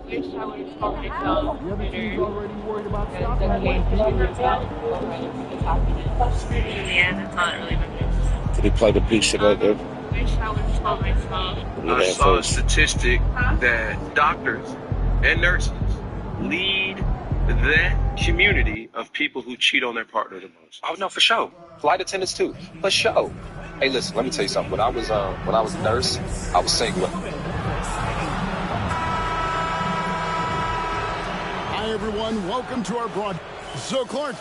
wish I would have told myself The other team's already worried about the stopping him. case issue herself was happiness. Yeah, that's all it really matters. Did he play the piece of that? Wish I would have told myself. I saw a statistic that doctors and nurses lead that community of people who cheat on their partner the most. Oh no, for sure. Flight attendants too, for sure. Hey, listen, let me tell you something. When I was a nurse, I was single. Hi, everyone. Welcome to our broad. So, Clark.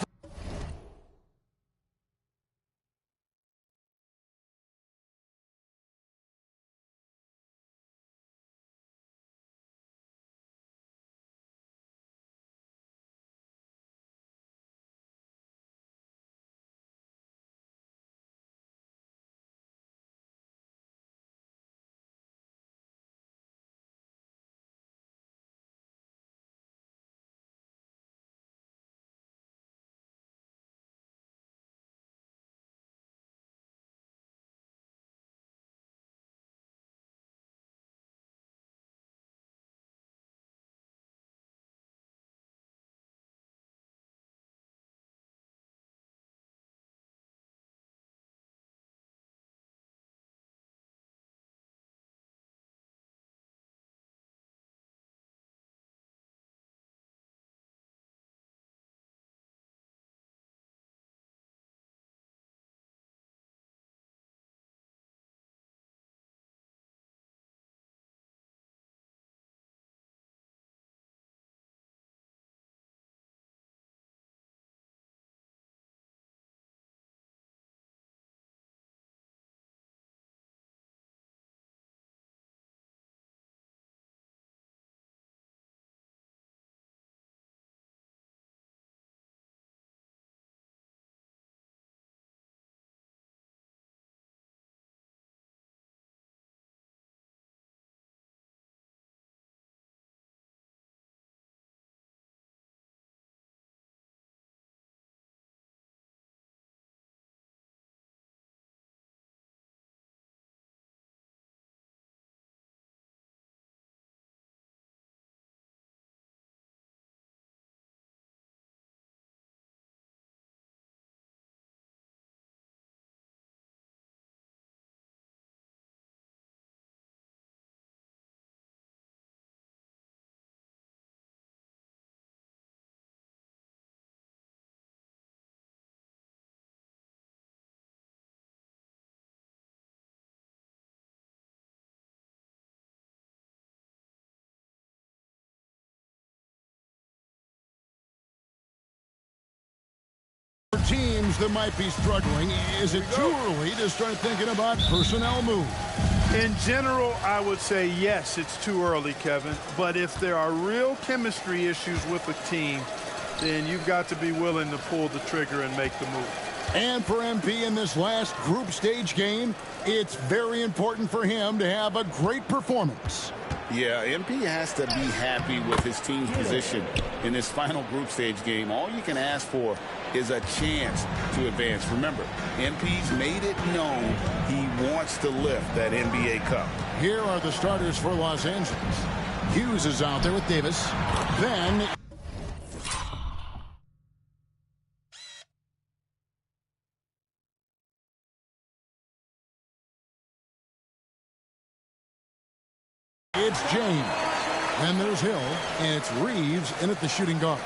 For teams that might be struggling, is it too early to start thinking about personnel moves? In general, I would say yes, it's too early, Kevin. But if there are real chemistry issues with a team, then you've got to be willing to pull the trigger and make the move. And for MP in this last group stage game, it's very important for him to have a great performance. Yeah, MP has to be happy with his team's position in this final group stage game. All you can ask for is a chance to advance. Remember, MP's made it known he wants to lift that NBA Cup. Here are the starters for Los Angeles. Hughes is out there with Davis. Then it's James. Then there's Hill, and it's Reeves in at the shooting guard.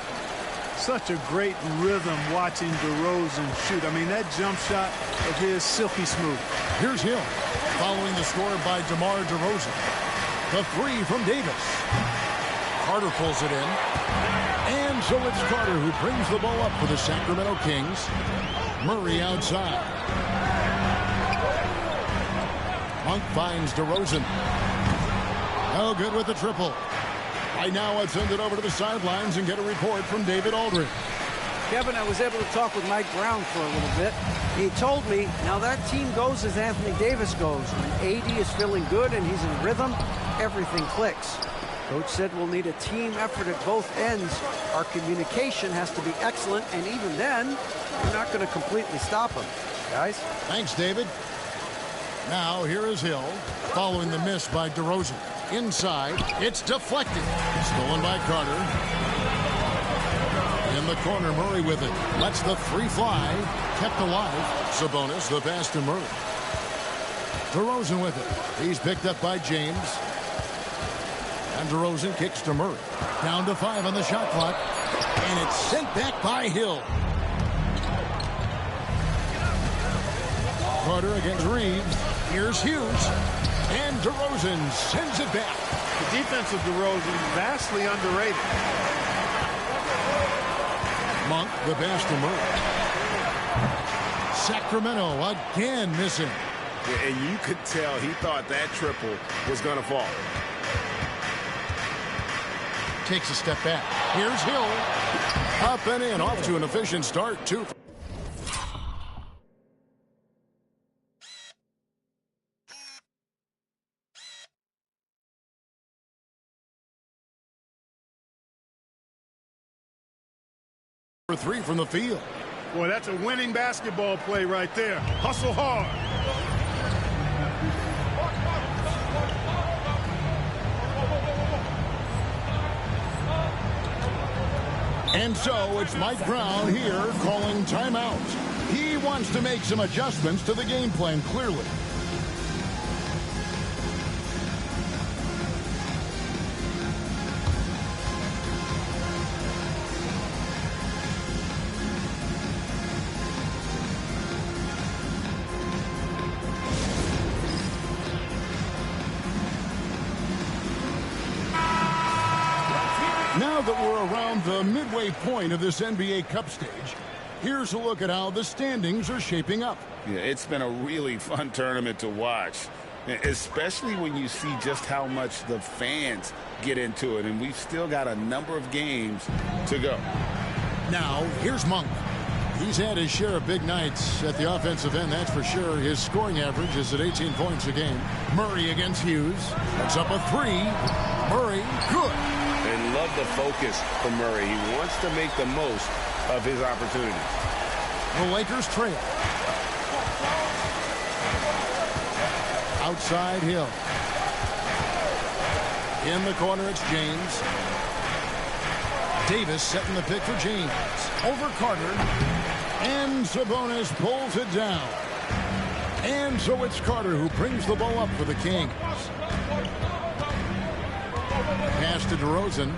Such a great rhythm watching DeRozan shoot. I mean, that jump shot of his silky smooth. Here's Hill, following the score by DeMar DeRozan. The three from Davis. Carter pulls it in. And so it's Carter who brings the ball up for the Sacramento Kings. Murray outside. Monk finds DeRozan. Oh, good with the triple. Right now, let's send it over to the sidelines and get a report from David Aldridge. Kevin, I was able to talk with Mike Brown for a little bit. He told me, now that team goes as Anthony Davis goes. When AD is feeling good and he's in rhythm, everything clicks. Coach said we'll need a team effort at both ends. Our communication has to be excellent, and even then, we're not going to completely stop him. Guys? Thanks, David. Now, here is Hill, following the miss by DeRozan. Inside, it's deflected. Stolen by Carter. In the corner, Murray with it. Lets the three fly. Kept alive. Sabonis, the pass to Murray. DeRozan with it. He's picked up by James. And DeRozan kicks to Murray. Down to 5 on the shot clock. And it's sent back by Hill. Carter against Reeves. Here's Hughes. And DeRozan sends it back. The defense of DeRozan vastly underrated. Monk, the pass to Murray. Sacramento again missing. And you could tell he thought that triple was going to fall. Takes a step back. Here's Hill. Up and in. Off to an efficient start. 2 for 3 from the field. Boy, that's a winning basketball play right there. Hustle hard. And so it's Mike Brown here calling timeout. He wants to make some adjustments to the game plan, clearly. Now that we're around the midway point of this NBA Cup stage, here's a look at how the standings are shaping up. Yeah, it's been a really fun tournament to watch, especially when you see just how much the fans get into it, and we've still got a number of games to go. Now, here's Monk. He's had his share of big nights at the offensive end, that's for sure. His scoring average is at 18 points a game. Murray against Hughes. That's up a 3. Murray, good. And love the focus from Murray. He wants to make the most of his opportunities. The Lakers trail. Outside Hill. In the corner, it's James. Davis setting the pick for James. Over Carter. And Sabonis pulls it down. And so it's Carter who brings the ball up for the Kings. Pass to DeRozan.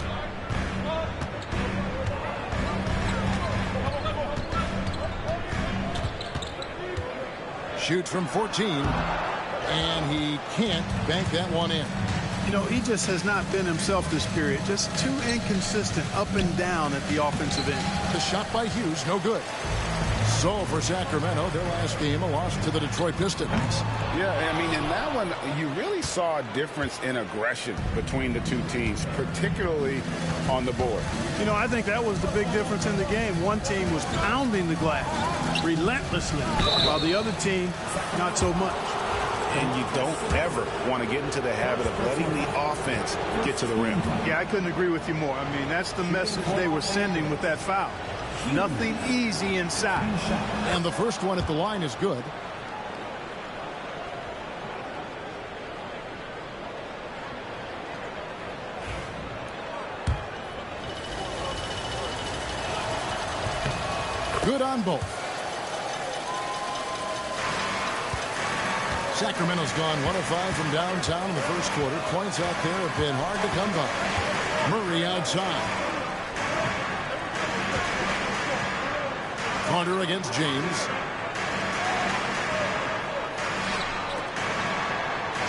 Shoots from 14. And he can't bank that one in. You know, he just has not been himself this period. Just too inconsistent up and down at the offensive end. The shot by Hughes, no good. So for Sacramento, their last game, a loss to the Detroit Pistons. Yeah, I mean, in that one, you really saw a difference in aggression between the two teams, particularly on the board. You know, I think that was the big difference in the game. One team was pounding the glass relentlessly, while the other team, not so much. And you don't ever want to get into the habit of letting the offense get to the rim. Yeah, I couldn't agree with you more. I mean, that's the message they were sending with that foul. Nothing easy inside. And the first one at the line is good. Good on both. Sacramento's gone 1 of 5 from downtown in the first quarter. Points out there have been hard to come by. Murray outside. Carter against James.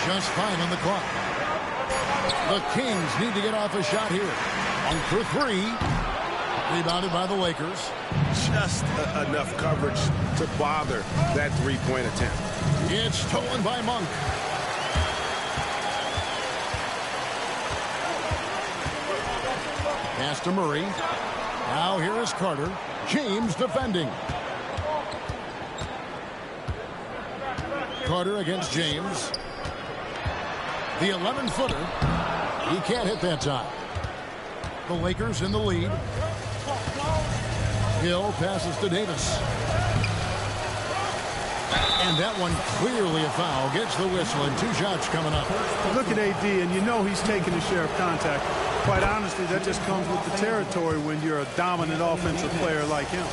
Just 5 on the clock. The Kings need to get off a shot here. On for 3. Rebounded by the Lakers. Just enough coverage to bother that three-point attempt. It's stolen by Monk. Pass to Murray. Now here is Carter. James defending. Carter against James. The 11-footer. He can't hit that time. The Lakers in the lead. Hill passes to Davis. And that one clearly a foul. Gets the whistle and 2 shots coming up. Look at AD, and you know he's taking a share of contact. Quite honestly, that just comes with the territory when you're a dominant offensive player like him.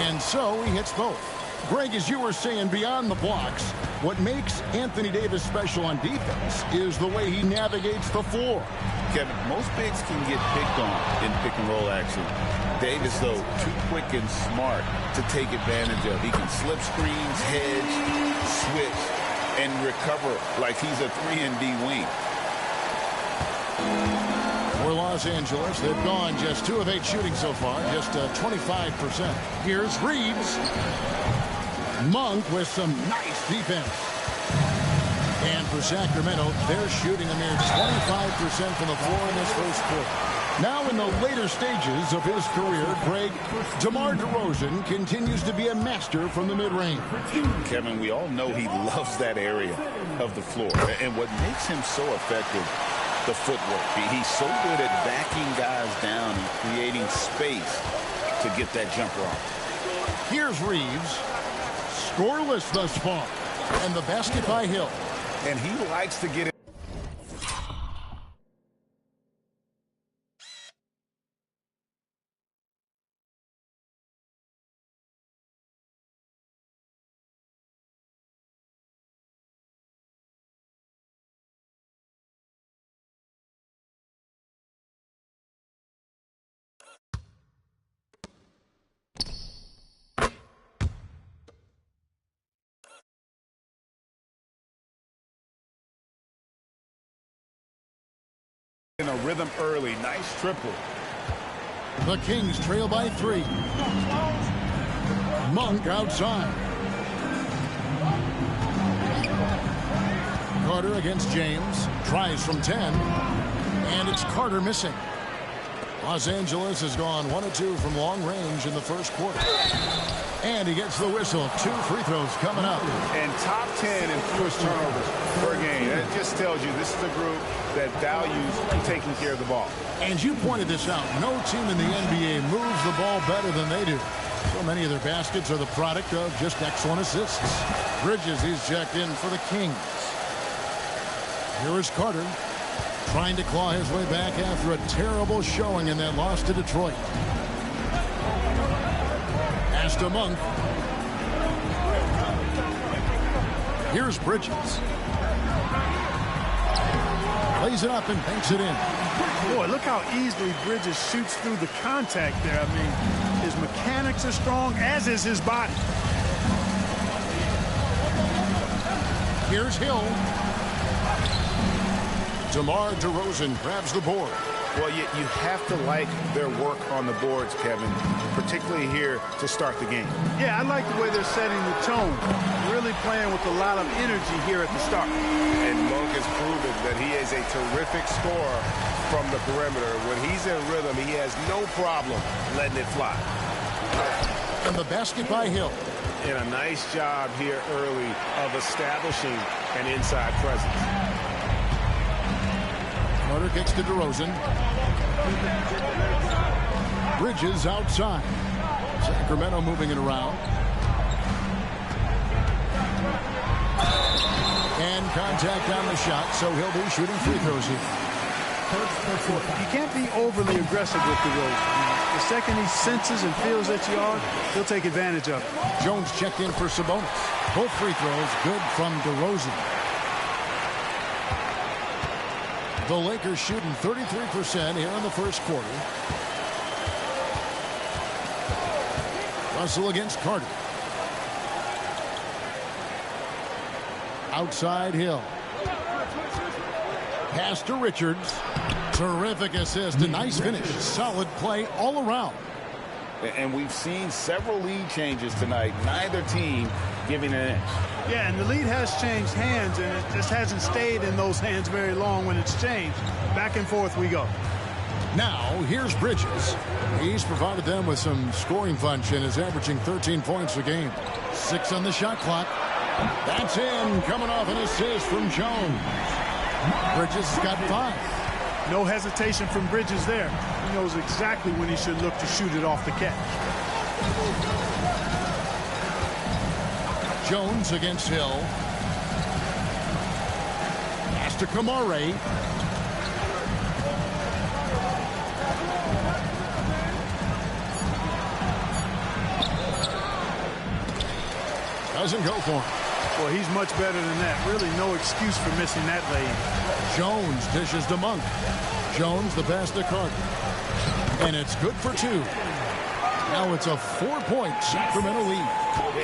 And so he hits both. Greg, as you were saying, beyond the blocks, what makes Anthony Davis special on defense is the way he navigates the floor. Kevin, most bigs can get picked on in pick-and-roll action. Davis, though, too quick and smart to take advantage of. He can slip screens, hedge, switch, and recover like he's a 3-and-D wing. For Los Angeles, they've gone just 2 of 8 shooting so far, just 25%. Here's Reeves. Monk with some nice defense. And for Sacramento, they're shooting a mere 25% from the floor in this first quarter. Now in the later stages of his career, Greg, DeMar DeRozan continues to be a master from the mid-range. Kevin, we all know he loves that area of the floor. And what makes him so effective, the footwork. He's so good at backing guys down and creating space to get that jumper off. Here's Reeves. Scoreless thus far. And the basket by Hill. And he likes to get it. In a rhythm early. Nice triple. The Kings trail by 3. Monk outside. Carter against James. Tries from 10. And it's Carter missing. Los Angeles has gone 1 of 2 from long range in the first quarter. And he gets the whistle. 2 free throws coming up. And top 10 in fewest turnovers per game. That just tells you this is a group that values taking care of the ball. And you pointed this out. No team in the NBA moves the ball better than they do. So many of their baskets are the product of just excellent assists. Bridges, he's checked in for the Kings. Here is Carter, trying to claw his way back after a terrible showing in that loss to Detroit. Pass to Monk. Here's Bridges. Lays it up and banks it in. Boy, look how easily Bridges shoots through the contact there. I mean, his mechanics are strong, as is his body. Here's Hill. DeMar DeRozan grabs the board. Well, you have to like their work on the boards, Kevin, particularly here to start the game. Yeah, I like the way they're setting the tone. Really playing with a lot of energy here at the start. And Monk has proven that he is a terrific scorer from the perimeter. When he's in rhythm, he has no problem letting it fly. And the basket by Hill. And a nice job here early of establishing an inside presence. Carter kicks to DeRozan. Bridges outside. Sacramento moving it around. And contact on the shot, so he'll be shooting free throws here. You can't be overly aggressive with DeRozan. The second he senses and feels that you are, he'll take advantage of it. Jones checked in for Sabonis. Both free throws good from DeRozan. The Lakers shooting 33% here in the first quarter. Russell against Carter. Outside Hill. Pass to Richards. Terrific assist. A nice finish. Solid play all around. And we've seen several lead changes tonight. Neither team giving an inch. Yeah, and the lead has changed hands, and it just hasn't stayed in those hands very long when it's changed. Back and forth we go. Now, here's Bridges. He's provided them with some scoring punch and is averaging 13 points a game. 6 on the shot clock. That's in, coming off an assist from Jones. Bridges has got 5. No hesitation from Bridges there. He knows exactly when he should look to shoot it off the catch. Jones against Hill. Pass to Kamare. Doesn't go for him. Well, he's much better than that. Really no excuse for missing that lane. Jones dishes to Monk. Jones the pass to Carter. And it's good for 2. Now it's a 4-point Sacramento lead.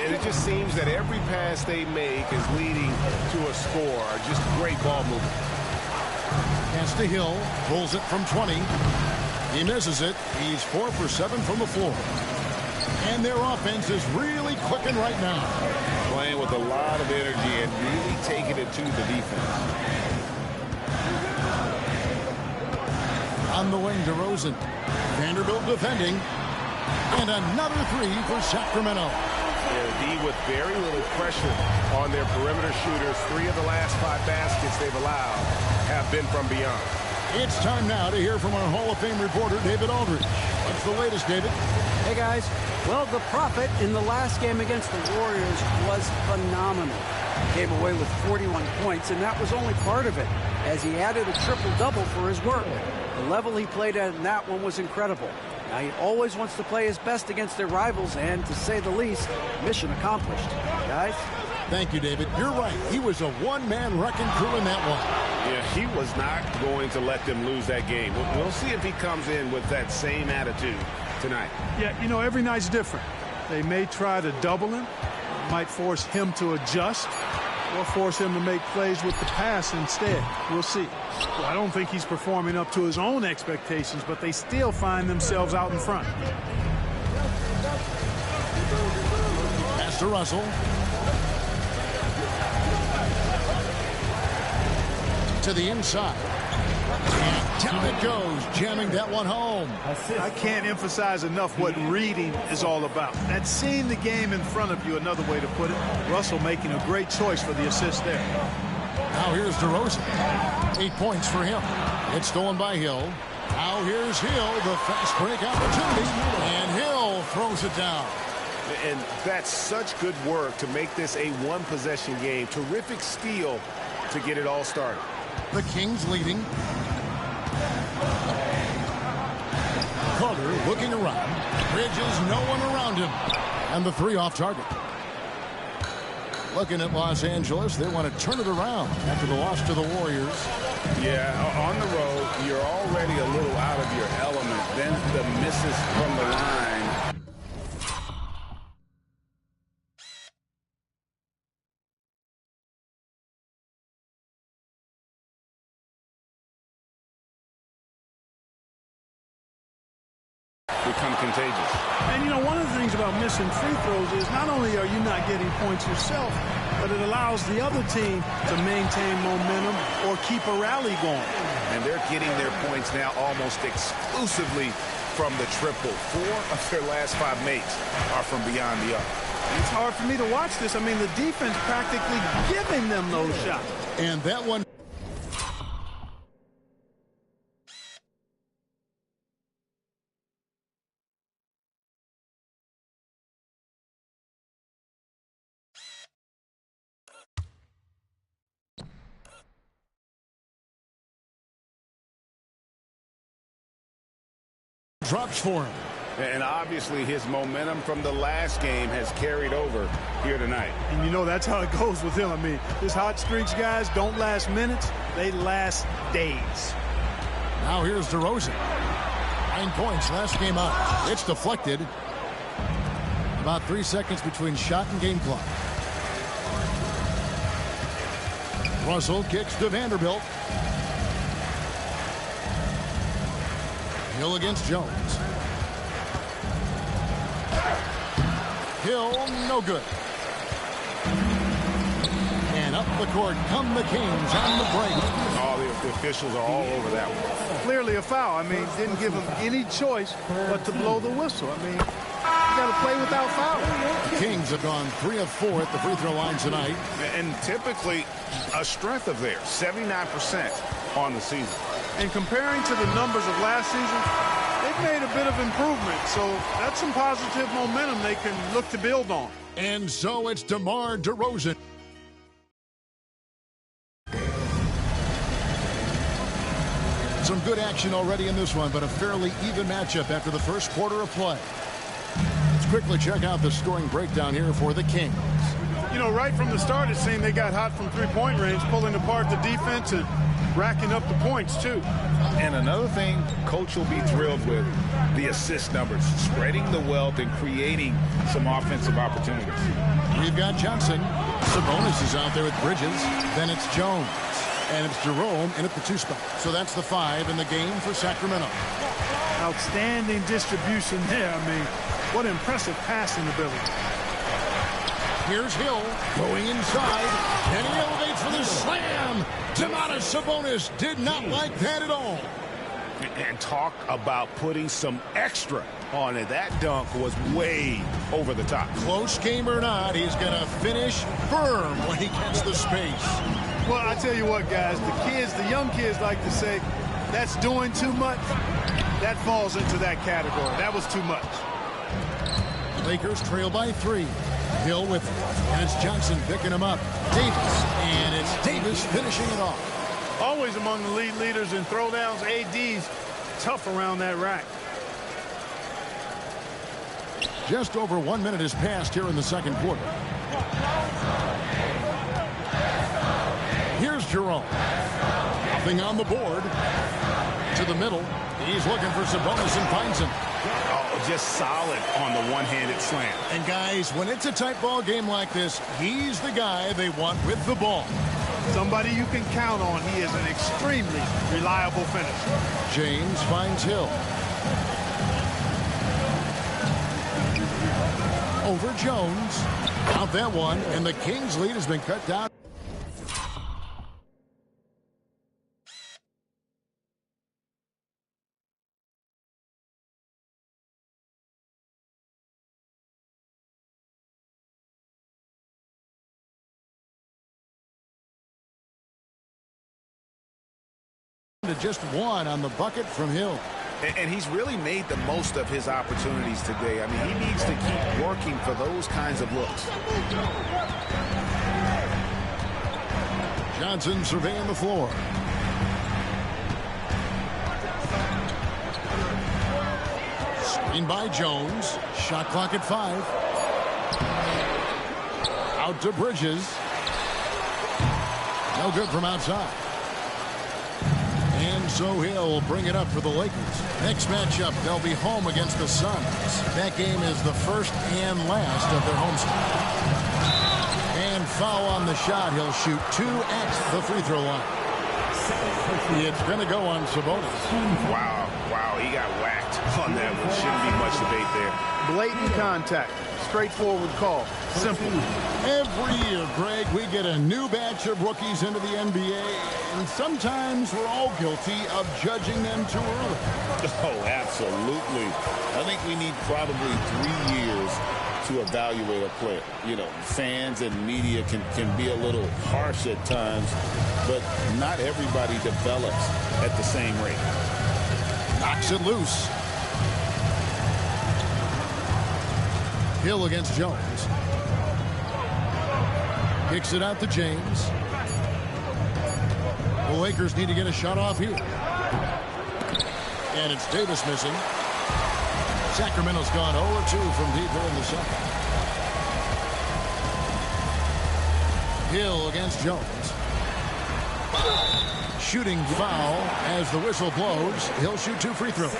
And it just seems that every pass they make is leading to a score. Just great ball movement. Pass to Hill. Pulls it from 20. He misses it. He's 4 for 7 from the floor. And their offense is really clicking right now. Playing with a lot of energy and really taking it to the defense. On the wing, DeRozan. Vanderbilt defending. And another 3 for Sacramento. Yeah, D with very little pressure on their perimeter shooters. 3 of the last 5 baskets they've allowed have been from beyond. It's time now to hear from our Hall of Fame reporter, David Aldridge. What's the latest, David? Hey, guys. Well, the Prophet in the last game against the Warriors was phenomenal. He came away with 41 points, and that was only part of it, as he added a triple-double for his work. The level he played at in that one was incredible. Now, he always wants to play his best against their rivals, and to say the least, mission accomplished. Guys? Thank you, David. You're right. He was a one-man wrecking crew in that one. Yeah, he was not going to let them lose that game. We'll see if he comes in with that same attitude tonight. Yeah, you know, every night's different. They may try to double him, might force him to adjust, or force him to make plays with the pass instead. We'll see. Well, I don't think he's performing up to his own expectations, but they still find themselves out in front. Pass to Russell. To the inside. And down it goes, jamming that one home. I can't emphasize enough what reading is all about. That's seeing the game in front of you, another way to put it. Russell making a great choice for the assist there. Now here's DeRozan. 8 points for him. It's stolen by Hill. Now here's Hill, the fast break opportunity. And Hill throws it down. And that's such good work to make this a one-possession game. Terrific steal to get it all started. The Kings leading. Carter looking around. Bridges, no one around him. And the 3 off target. Looking at Los Angeles, they want to turn it around after the loss to the Warriors. Yeah, on the road, you're already a little out of your element. Then the misses from the line. Become contagious. And, you know, one of the things about missing free throws is not only are you not getting points yourself, but it allows the other team to maintain momentum or keep a rally going. And they're getting their points now almost exclusively from the triple. 4 of their last 5 makes are from beyond the arc. It's hard for me to watch this. I mean, the defense practically giving them those shots. And that one. Drops for him. And obviously his momentum from the last game has carried over here tonight. And you know that's how it goes with him. I mean, his hot streaks, guys, don't last minutes. They last days. Now here's DeRozan. 9 points last game out. It's deflected. About 3 seconds between shot and game clock. Russell kicks to Vanderbilt. Hill against Jones. Hill, no good. And up the court come the Kings on the break. All the officials are all over that one. Clearly a foul. I mean, didn't give him any choice but to blow the whistle. I mean, you got to play without foul. The Kings have gone 3 of 4 at the free throw line tonight. And typically a strength of theirs, 79% on the season. And comparing to the numbers of last season, they've made a bit of improvement, so that's some positive momentum they can look to build on. And so it's DeMar DeRozan. Some good action already in this one, but a fairly even matchup after the first quarter of play. Let's quickly check out the scoring breakdown here for the Kings. You know, right from the start, it seemed they got hot from three-point range, pulling apart the defense and racking up the points, too. And another thing Coach will be thrilled with, the assist numbers, spreading the wealth and creating some offensive opportunities. We've got Johnson. Sabonis is out there with Bridges. Then it's Jones. And it's Jerome in at the 2 spot. So that's the 5 in the game for Sacramento. Outstanding distribution there. I mean, what impressive passing ability. Here's Hill going inside, and he elevates for the slam. Domantas Sabonis did not like that at all. And talk about putting some extra on it. That dunk was way over the top. Close game or not, he's going to finish firm when he gets the space. Well, I tell you what, guys, the young kids like to say, that's doing too much. That falls into that category. That was too much. Lakers trail by 3. Hill with it, and it's Johnson picking him up. Davis, and it's Davis finishing it off. Always among the lead leaders in throwdowns. AD's tough around that rack. Just over 1 minute has passed here in the second quarter. Here's Jerome. Nothing on the board. To the middle. He's looking for Sabonis and finds him. Oh, just solid on the one-handed slam. And guys, when it's a tight ball game like this, he's the guy they want with the ball. Somebody you can count on. He is an extremely reliable finisher. James finds Hill. Over Jones. Count that one, and the Kings' lead has been cut down. To just 1 on the bucket from Hill. And he's really made the most of his opportunities today. I mean, he needs to keep working for those kinds of looks. Johnson surveying the floor. Screen by Jones. Shot clock at 5. Out to Bridges. No good from outside. And so Hill will bring it up for the Lakers. Next matchup, they'll be home against the Suns. That game is the first and last of their homestand. And foul on the shot. He'll shoot 2 at the free throw line. It's going to go on Sabonis. Wow, he got whacked on that one. Shouldn't be much debate there. Blatant contact. Straightforward call. Simple. Every year, Greg, we get a new batch of rookies into the NBA, and sometimes we're all guilty of judging them too early. Oh, absolutely. I think we need probably 3 years to evaluate a player. You know, fans and media can be a little harsh at times, but not everybody develops at the same rate. Knocks it loose. Hill against Jones. Kicks it out to James. The Lakers need to get a shot off here. And it's Davis missing. Sacramento's gone 0-2 from deep here in the second. Hill against Jones. Shooting foul as the whistle blows. He'll shoot 2 free throws.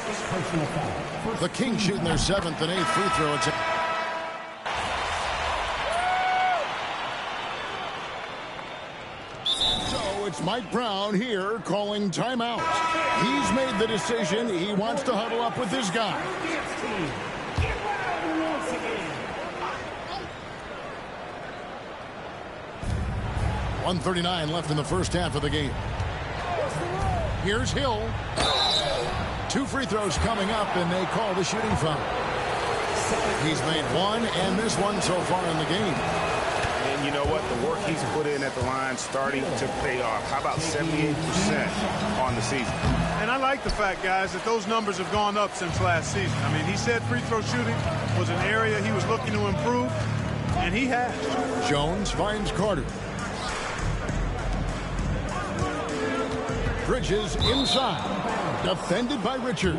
The Kings shooting their 7th and 8th free throw. It's Mike Brown here calling timeout. He's made the decision. He wants to huddle up with this guy. .139 left in the first half of the game. Here's Hill. 2 free throws coming up, and they call the shooting foul. He's made 1 and missed 1 so far in the game. And you know what? The work he's put in at the line starting to pay off. How about 78% on the season? And I like the fact, guys, that those numbers have gone up since last season. I mean, he said free throw shooting was an area he was looking to improve, and he has. Jones finds Carter. Bridges inside. Defended by Richard.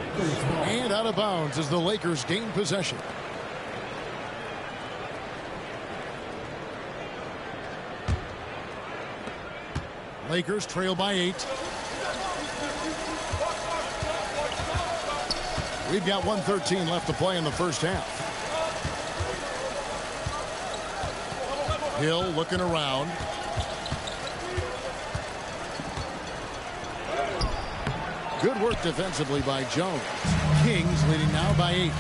And out of bounds as the Lakers gain possession. Lakers trail by 8. We've got 1:13 left to play in the first half. Hill looking around. Good work defensively by Jones. Kings leading now by 8.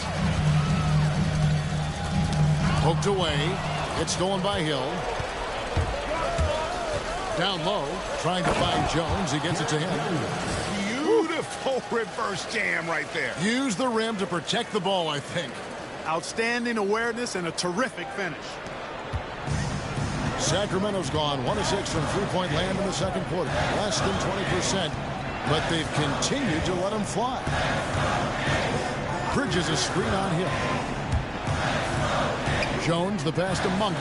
Poked away. It's stolen by Hill. Down low, trying to find Jones. He gets it to him. Beautiful reverse jam right there. Use the rim to protect the ball, I think. Outstanding awareness and a terrific finish. Sacramento's gone 1 of 6 from three-point land in the second quarter. Less than 20%, but they've continued to let him fly. Bridges a screen on Hill. Jones the pass to Monk.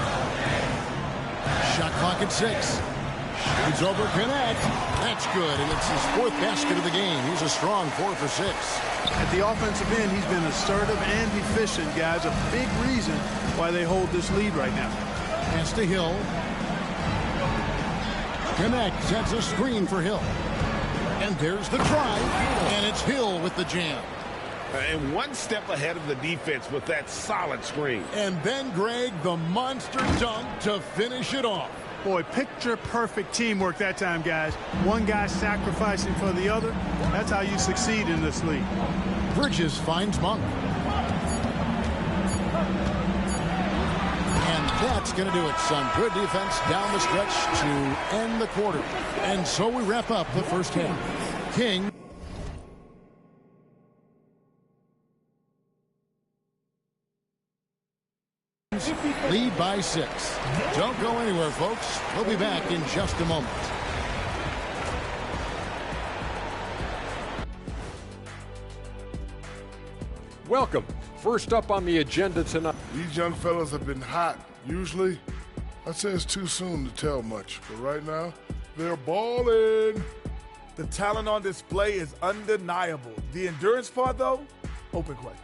Shot clock at 6. Shoots over Connect. That's good, and it's his 4th basket of the game. He's a strong 4 for 6. At the offensive end, he's been assertive and efficient, guys. A big reason why they hold this lead right now. Pass to Hill. Connect sets a screen for Hill. And there's the try, and it's Hill with the jam. And one step ahead of the defense with that solid screen. And then, Greg, the monster dunk to finish it off. Boy, picture-perfect teamwork that time, guys. One guy sacrificing for the other. That's how you succeed in this league. Bridges finds Monk. And that's going to do it. Some good defense down the stretch to end the quarter. And so we wrap up the first half. King lead by 6. Don't go anywhere, folks. We'll be back in just a moment. Welcome. First up on the agenda tonight. These young fellas have been hot. Usually, I'd say it's too soon to tell much. But right now, they're balling. The talent on display is undeniable. The endurance part, though, open question.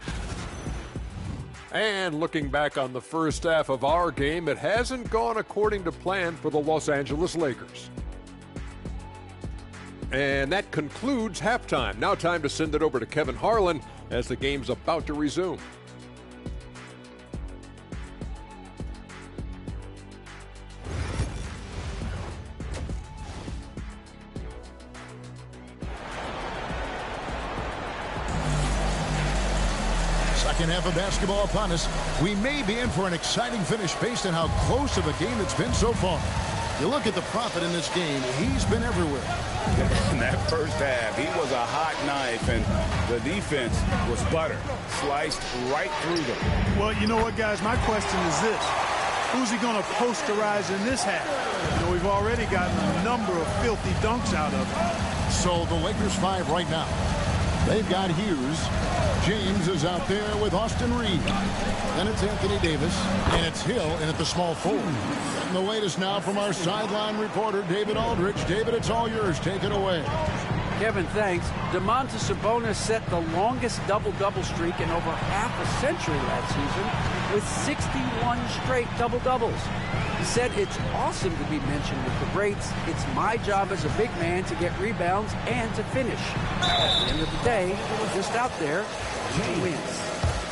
And looking back on the first half of our game, it hasn't gone according to plan for the Los Angeles Lakers. And that concludes halftime. Now time to send it over to Kevin Harlan as the game's about to resume. Second half of basketball upon us. We may be in for an exciting finish based on how close of a game it's been so far. You look at the prophet in this game, he's been everywhere. In that first half, he was a hot knife, and the defense was butter. Sliced right through them. Well, you know what, guys? My question is this. Who's he going to posterize in this half? You know, we've already gotten a number of filthy dunks out of him. So the Lakers 5 right now. They've got Hughes. James is out there with Austin Reed. Then it's Anthony Davis. And it's Hill in at the small forward. And the latest now from our sideline reporter, David Aldridge. David, it's all yours. Take it away. Kevin, thanks. Domantas Sabonis set the longest double-double streak in over half a century last season with 61 straight double-doubles. He said, "It's awesome to be mentioned with the greats. It's my job as a big man to get rebounds and to finish. At the end of the day, we're just out there to win."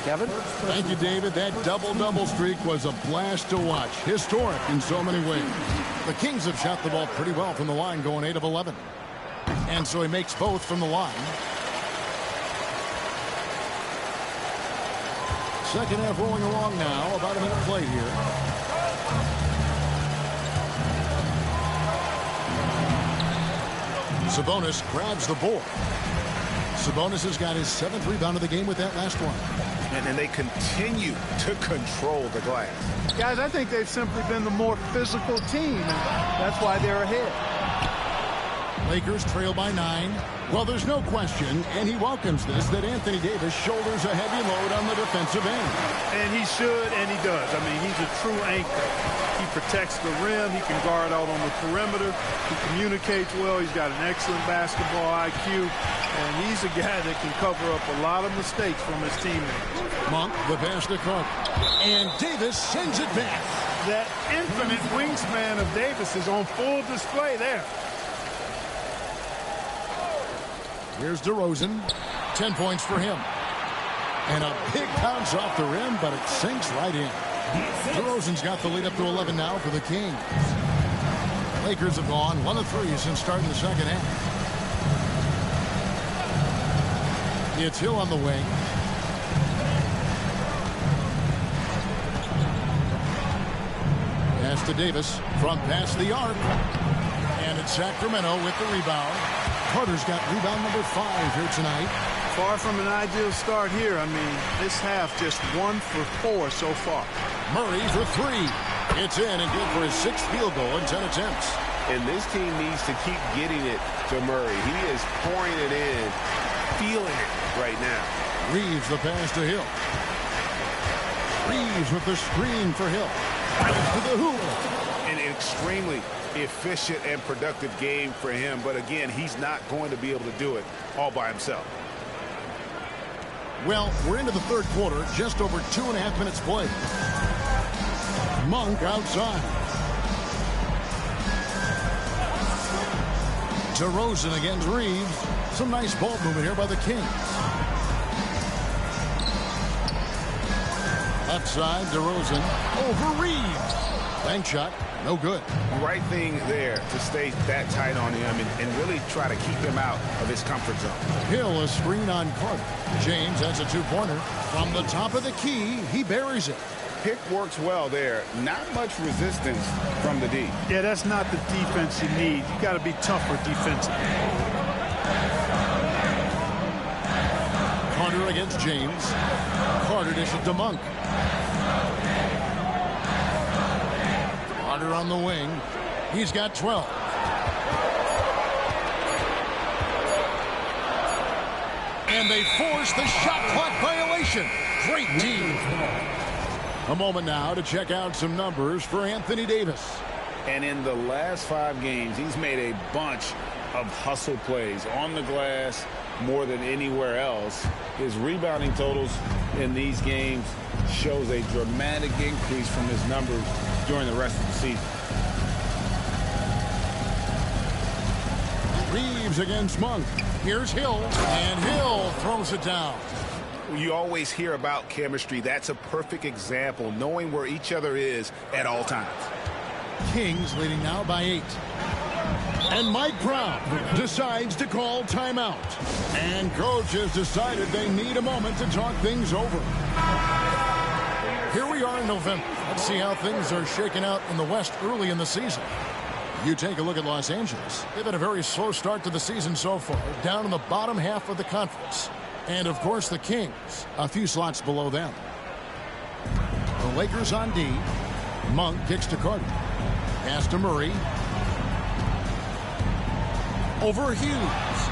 Kevin? Thank you, David. That double-double streak was a blast to watch. Historic in so many ways. The Kings have shot the ball pretty well from the line, going 8 of 11. And so he makes both from the line. Second half rolling along now. About a minute played here. Sabonis grabs the board. Sabonis has got his 7th rebound of the game with that last one. and they continue to control the glass. Guys, I think they've simply been the more physical team, and that's why they're ahead. Lakers trail by 9. Well, there's no question, and he welcomes this, that Anthony Davis shoulders a heavy load on the defensive end. And he should, and he does. I mean, he's a true anchor. He protects the rim. He can guard out on the perimeter. He communicates well. He's got an excellent basketball IQ. And he's a guy that can cover up a lot of mistakes from his teammates. Monk, the pass to Carter. And Davis sends it back. That infinite wingspan of Davis is on full display there. Here's DeRozan. 10 points for him. And a big bounce off the rim, but it sinks right in. DeRozan's got the lead up to 11 now for the Kings. Lakers have gone 1 of 3 since starting the second half. It's Hill on the wing. Pass to Davis from past the arc. And it's Sacramento with the rebound. Carter's got rebound number 5 here tonight. Far from an ideal start here. I mean, this half just 1 for 4 so far. Murray for 3. It's in and good for his 6th field goal in 10 attempts. And this team needs to keep getting it to Murray. He is pouring it in, feeling it right now. Reeves the pass to Hill. Reeves with the screen for Hill. To the hoop. An extremely efficient and productive game for him. But again, he's not going to be able to do it all by himself. Well, we're into the third quarter. Just over 2.5 minutes played. Monk outside. DeRozan against Reeves. Some nice ball movement here by the Kings. Left side, DeRozan over Reeves. Bank shot, no good. Right thing there to stay that tight on him and really try to keep him out of his comfort zone. Hill, a screen on Carter. James has a 2-pointer. From the top of the key, he buries it. Pick works well there. Not much resistance from the D. Yeah, that's not the defense you need. You got to be tougher defensively. Carter against James. Carter dishes to Monk. Carter on the wing. He's got 12. And they force the shot clock violation. Great team. A moment now to check out some numbers for Anthony Davis. And in the last 5 games, he's made a bunch of hustle plays on the glass more than anywhere else. His rebounding totals in these games shows a dramatic increase from his numbers during the rest of the season. Reeves against Monk. Here's Hill, and Hill throws it down. You always hear about chemistry. That's a perfect example, knowing where each other is at all times. Kings leading now by 8. And Mike Brown decides to call timeout. And coach has decided they need a moment to talk things over. Here we are in November. Let's see how things are shaking out in the West early in the season. You take a look at Los Angeles. They've had a very slow start to the season so far, down in the bottom half of the conference. And, of course, the Kings, a few slots below them. The Lakers on D. Monk kicks to Carter. Pass to Murray. Over Hughes.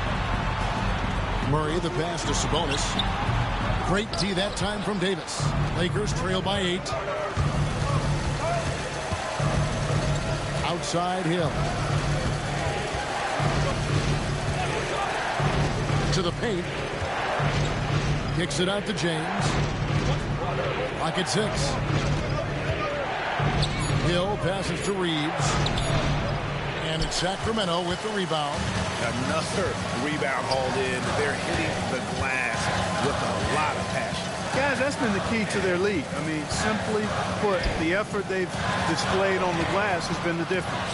Murray, the pass to Sabonis. Great D that time from Davis. Lakers trail by 8. Outside Hill. To the paint. Kicks it out to James. Clock at 6. Hill passes to Reeves. And it's Sacramento with the rebound. Another rebound hauled in. They're hitting the glass with a lot of passion. Guys, that's been the key to their lead. I mean, simply put, the effort they've displayed on the glass has been the difference.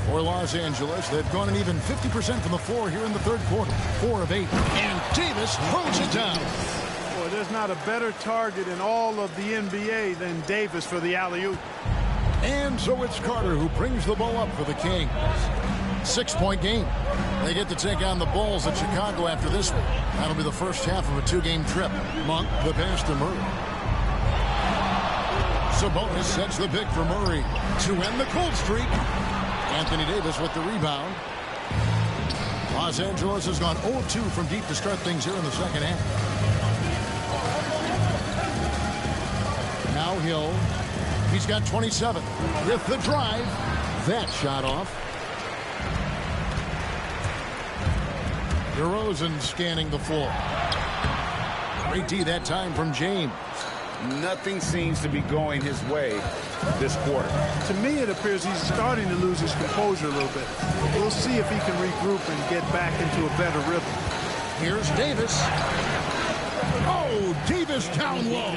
For Los Angeles, they've gone an even 50% from the floor here in the third quarter. 4 of 8. And Davis throws it down. Boy, there's not a better target in all of the NBA than Davis for the alley-oop. And so it's Carter who brings the ball up for the Kings. 6-point game. They get to take on the Bulls at Chicago after this one. That'll be the first half of a 2-game trip. Monk, the pass to Murray. Sabonis sets the pick for Murray to end the cold streak. Anthony Davis with the rebound. Los Angeles has gone 0-2 from deep to start things here in the second half. Now Hill. He's got 27 with the drive. That shot off. DeRozan scanning the floor. Great D that time from James. Nothing seems to be going his way this quarter. To me, it appears he's starting to lose his composure a little bit. We'll see if he can regroup and get back into a better rhythm. Here's Davis. Oh, Davis down low.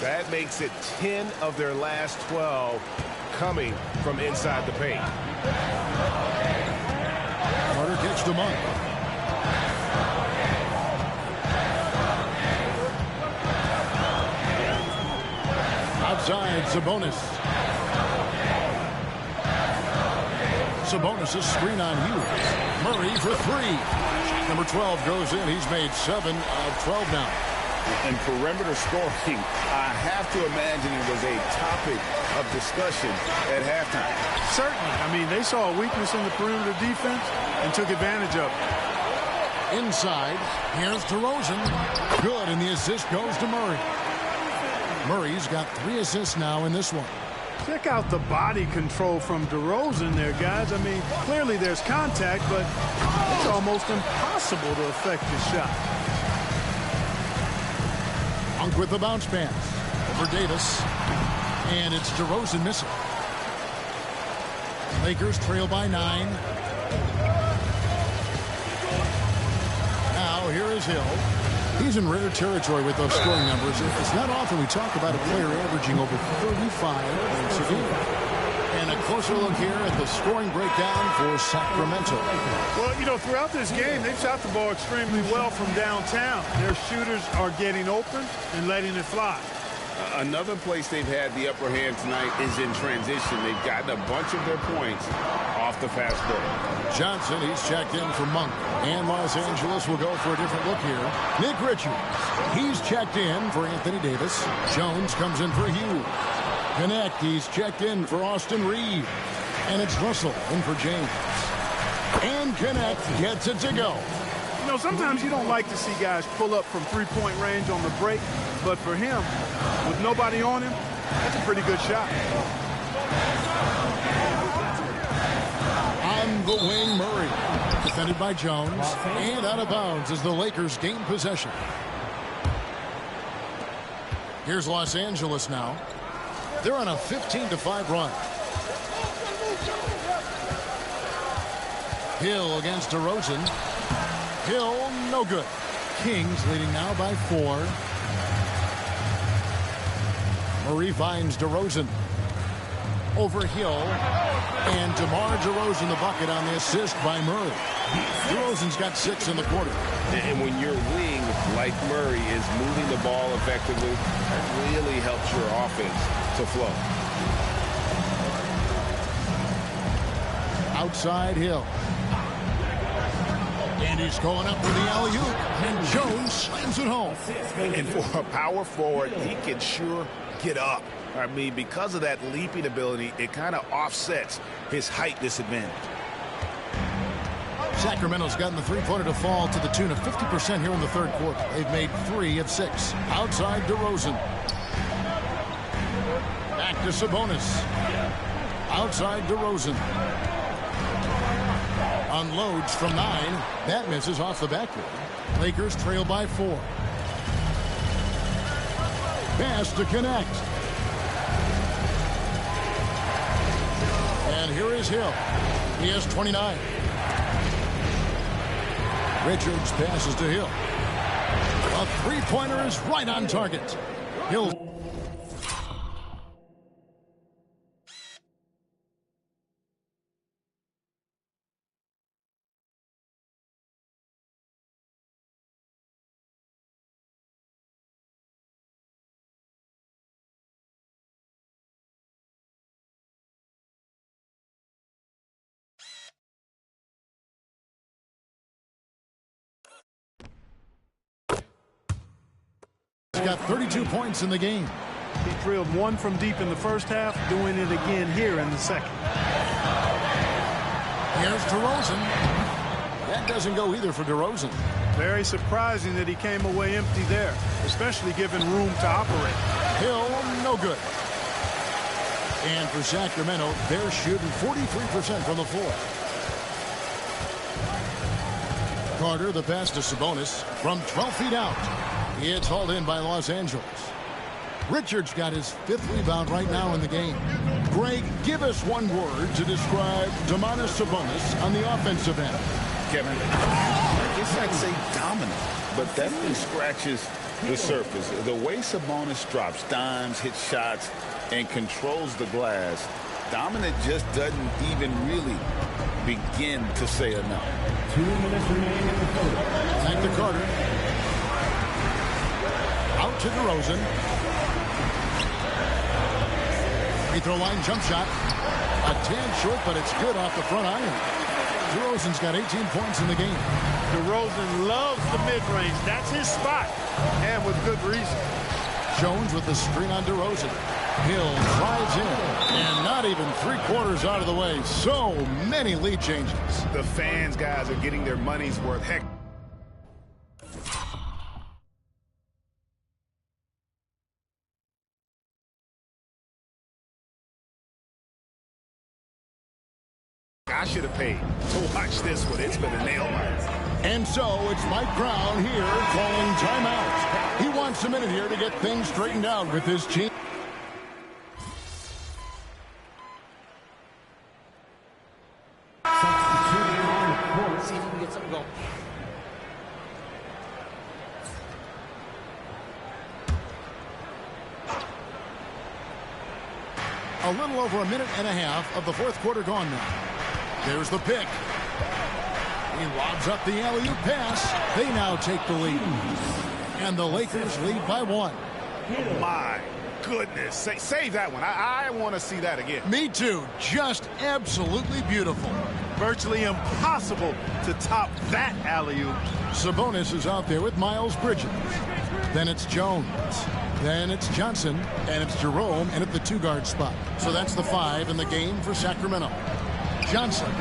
That makes it 10 of their last 12 coming from inside the paint. Carter gets to Monk. Outside, Sabonis. Sabonis' screen on Hughes. Murray for 3. Number 12 goes in. He's made 7 of 12 now. And perimeter scoring, I have to imagine it was a topic of discussion at halftime. Certainly. I mean, they saw a weakness in the perimeter defense and took advantage of it. Inside, here's DeRozan. Good, and the assist goes to Murray. Murray's got 3 assists now in this one. Check out the body control from DeRozan there, guys. I mean, clearly there's contact, but it's almost impossible to affect his shot. Monk with the bounce pass for Davis. And it's DeRozan missing. Lakers trail by 9. Now here is Hill. He's in rare territory with those scoring numbers. It's not often we talk about a player averaging over 35 points a game. And a closer look here at the scoring breakdown for Sacramento. Well, you know, throughout this game, they've shot the ball extremely well from downtown. Their shooters are getting open and letting it fly. Another place they've had the upper hand tonight is in transition. They've gotten a bunch of their points off the fast break. Johnson, he's checked in for Monk. And Los Angeles will go for a different look here. Nick Richards, he's checked in for Anthony Davis. Jones comes in for Hughes. Connect, he's checked in for Austin Reeves. And it's Russell in for James. And Connect gets it to go. You know, sometimes you don't like to see guys pull up from three-point range on the break, but for him, with nobody on him, that's a pretty good shot. On the wing, Murray. Defended by Jones. And out of bounds as the Lakers gain possession. Here's Los Angeles now. They're on a 15-5 run. Hill against DeRozan. Hill, no good. Kings leading now by 4. Murray finds DeRozan. Over Hill. And DeMar DeRozan the bucket on the assist by Murray. DeRozan's got 6 in the quarter. And when your wing, like Murray, is moving the ball effectively, that really helps your offense to flow. Outside Hill. And he's going up for the alley-oop. And Jones slams it home. And for a power forward, he can sure get up. I mean, because of that leaping ability, it kind of offsets his height disadvantage. Sacramento's gotten the three-pointer to fall to the tune of 50% here in the third quarter. They've made 3 of 6. Outside DeRozan. Back to Sabonis. Outside DeRozan. Unloads from 9. That misses off the backboard. Lakers trail by 4. Pass to Connect. And here is Hill. He has 29. Richards passes to Hill. A three-pointer is right on target. Hill He's got 32 points in the game. He drilled one from deep in the first half, doing it again here in the second. Here's DeRozan. That doesn't go either for DeRozan. Very surprising that he came away empty there, especially given room to operate. Hill, no good. And for Sacramento, they're shooting 43% from the floor. Carter, the pass to Sabonis from 12 feet out. It's hauled in by Los Angeles. Richards got his 5th rebound right now in the game. Greg, give us one word to describe Domantas Sabonis on the offensive end. Kevin, I guess I'd say dominant, but that thing scratches the surface. The way Sabonis drops dimes, hits shots, and controls the glass, dominant just doesn't even really begin to say enough. 2 minutes remaining in the quarter. Back to Carter. Out to DeRozan. Free throw line jump shot. A tad short, but it's good off the front iron. DeRozan's got 18 points in the game. DeRozan loves the mid-range. That's his spot, and with good reason. Jones with the screen on DeRozan. Hill drives in, and not even 3/4 out of the way. So many lead changes. The fans, guys, are getting their money's worth. Heck. I should have paid to watch this one. It's been a nail biter. And so it's Mike Brown here calling timeout. He wants a minute here to get things straightened out with his team. See if you can get something going. A little over a minute and a half of the 4th quarter gone now. There's the pick. He lobs up the alley-oop pass. They now take the lead. And the Lakers lead by 1. My goodness. Save that one. I want to see that again. Me too. Just absolutely beautiful. Virtually impossible to top that alley-oop. Sabonis is out there with Miles Bridges. Then it's Jones. Then it's Johnson. And it's Jerome in at the 2-guard spot. So that's the 5 in the game for Sacramento. Johnson.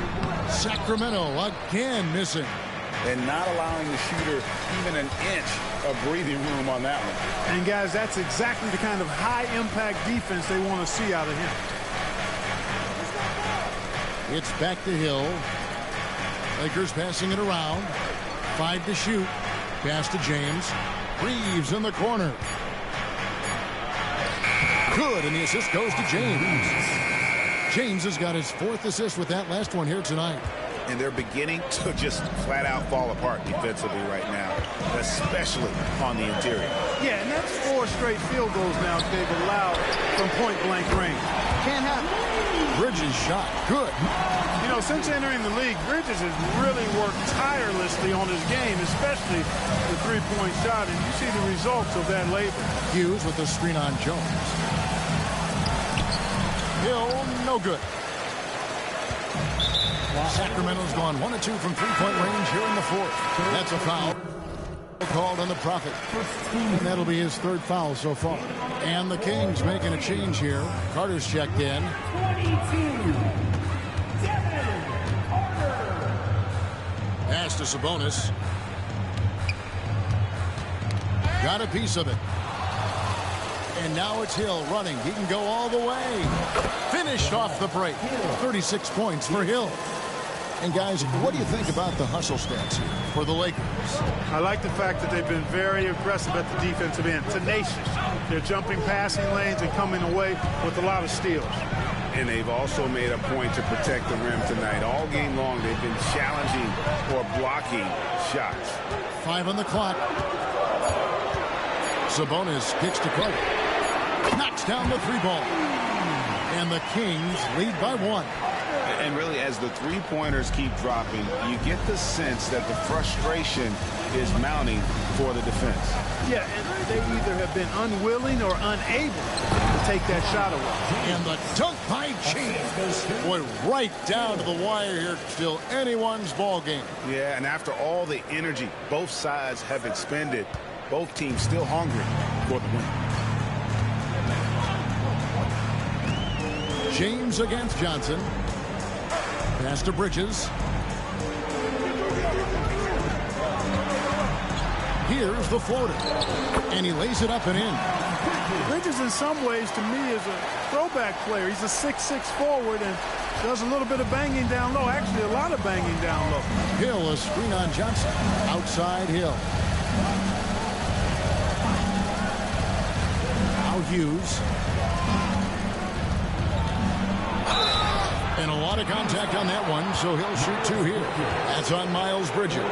Sacramento again missing. And not allowing the shooter even an inch of breathing room on that one. And, guys, that's exactly the kind of high-impact defense they want to see out of him. It's back to Hill. Lakers passing it around. 5 to shoot. Pass to James. Reeves in the corner. Good, and the assist goes to James. James has got his 4th assist with that last one here tonight. And they're beginning to just flat out fall apart defensively right now, especially on the interior. Yeah, and that's 4 straight field goals now they've allowed from point-blank range. Can't happen. Bridges shot. Good. You know, since entering the league, Bridges has really worked tirelessly on his game, especially the 3-point shot, and you see the results of that labor. Hughes with the screen on Jones. Hill, no good. Sacramento's gone 1 of 2 from 3-point range here in the 4th. That's a foul called on the Prophet. And that'll be his 3rd foul so far. And the Kings making a change here. Carter's checked in. 22. Pass to Sabonis. Got a piece of it. And now it's Hill running. He can go all the way. Finished off the break. 36 points for Hill. And, guys, what do you think about the hustle stats here for the Lakers? I like the fact that they've been very aggressive at the defensive end. Tenacious. They're jumping passing lanes and coming away with a lot of steals. And they've also made a point to protect the rim tonight. All game long, they've been challenging or blocking shots. 5 on the clock. Sabonis kicks to Carter. Knocks down the 3-ball. And the Kings lead by 1. And really, as the 3-pointers keep dropping, you get the sense that the frustration is mounting for the defense. Yeah, and they either have been unwilling or unable to take that shot away. And the dunk by James went right down to the wire here. Still anyone's ball game. Yeah, and after all the energy both sides have expended, both teams still hungry for the win. James against Johnson. Pass to Bridges. Here's the floater. And he lays it up and in. Bridges, in some ways, to me, is a throwback player. He's a 6'6" forward and does a little bit of banging down low. Actually, a lot of banging down low. Hill, a screen on Johnson. Outside Hill. Now Hughes. And a lot of contact on that one, so he'll shoot 2 here. That's on Miles Bridges.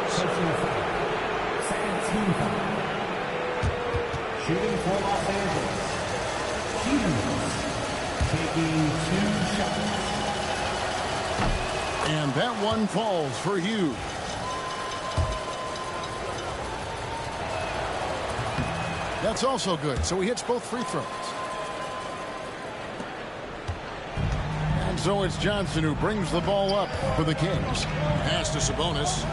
Shooting for Los Angeles. Hughes taking 2 shots. And that one falls for Hughes. That's also good, so he hits both free throws. And so it's Johnson who brings the ball up for the Kings. Pass to Sabonis.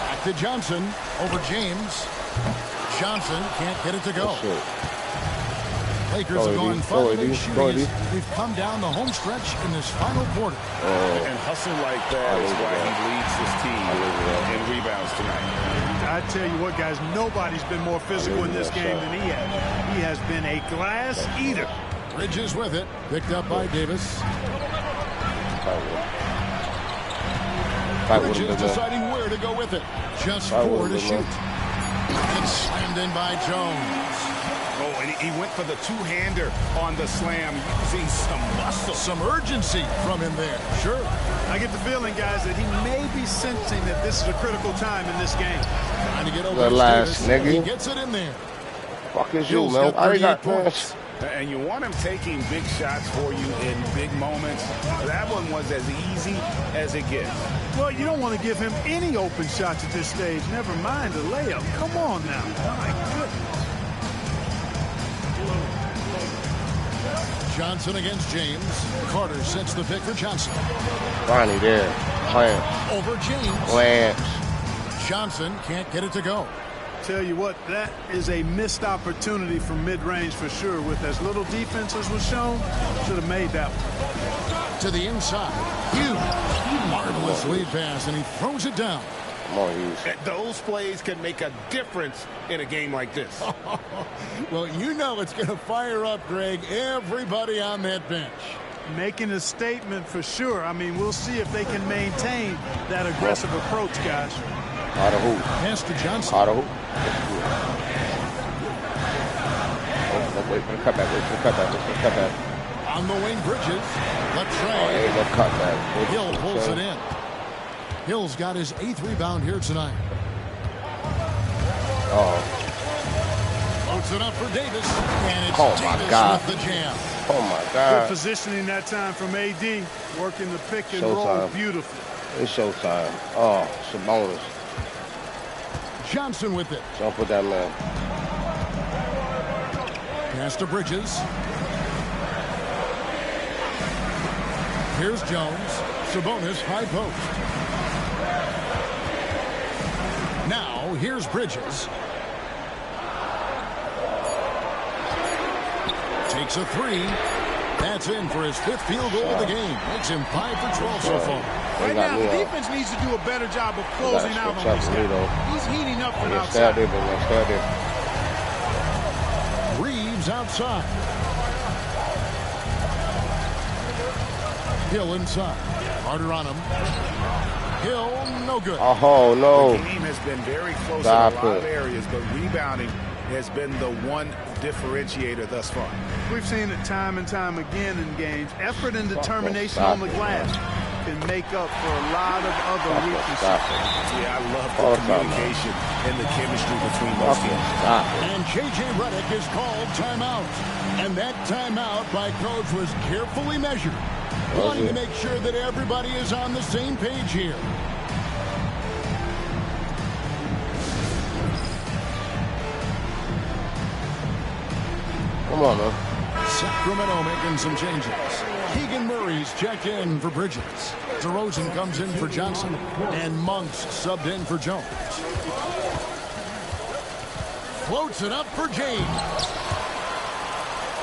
Back to Johnson over James. Johnson can't get it to go. Lakers have gone far in shooting. We've come down the home stretch in this final quarter. And hustle like that is why he leads his team in rebounds tonight. I tell you what, guys, nobody's been more physical in this game than he has. He has been a glass eater. Bridges with it. Picked up by Davis. Bridges deciding where to go with it. Just 4 to shoot. It's slammed in by Jones. Oh, and he went for the two-hander on the slam, using some muscle. Some urgency from him there. Sure. I get the feeling, guys, that he may be sensing that this is a critical time in this game. Trying to get over the last nigga. He gets it in there. Fuck is you, man? I got points. And you want him taking big shots for you in big moments. That one was as easy as it gets. Well, you don't want to give him any open shots at this stage. Never mind a layup. Come on now. My goodness. Johnson against James. Carter sets the pick for Johnson. Ronnie there. Clamps. Over James. Clamps. Johnson can't get it to go. Tell you what, that is a missed opportunity from mid-range for sure. With as little defense as was shown, should have made that one. To the inside. Hughes. Marvelous lead pass, and he throws it down. Come on, Hughes. Those plays can make a difference in a game like this. Well, you know it's going to fire up, Greg, everybody on that bench. Making a statement for sure. I mean, we'll see if they can maintain that aggressive approach, guys. Out of who? Pass to Johnson. Out of who? Wait for the cutback. Wait for the cutback. Wait for the cutback. On the wing, Bridges. The tray. Oh, ain't no cutback. Hill pulls it in. Hill's got his 8th rebound here tonight. Oh. Floats it up for Davis. And it's Davis God. with the jam. Oh, my God. Good positioning that time from AD. Working the pick and roll beautifully. It's showtime. Oh, Sabonis. Johnson with it. Jump with that man. Pass to Bridges. Here's Jones. Sabonis, high post. Now, here's Bridges. Takes a 3. That's in for his 5th field goal of the game. Makes him 5 for 12 so far. Right now, the defense needs to do a better job of closing out on these guys. He's heating up from outside. Reeves outside. Hill inside. Carter on him. Hill, no good. Oh, no. The game has been very close in a lot of areas, but rebounding has been the one differentiator thus far. We've seen it time and time again in games. Effort and determination on the glass can make up for a lot of other weaknesses. Yeah, I love the communication and the chemistry between those teams. And J.J. Redick is called timeout. And that timeout by coach was carefully measured, wanting to make sure that everybody is on the same page here. Come on, man. Sacramento making some changes. Keegan Murray's checked in for Bridges. DeRozan comes in for Johnson. And Monk's subbed in for Jones. Floats it up for James.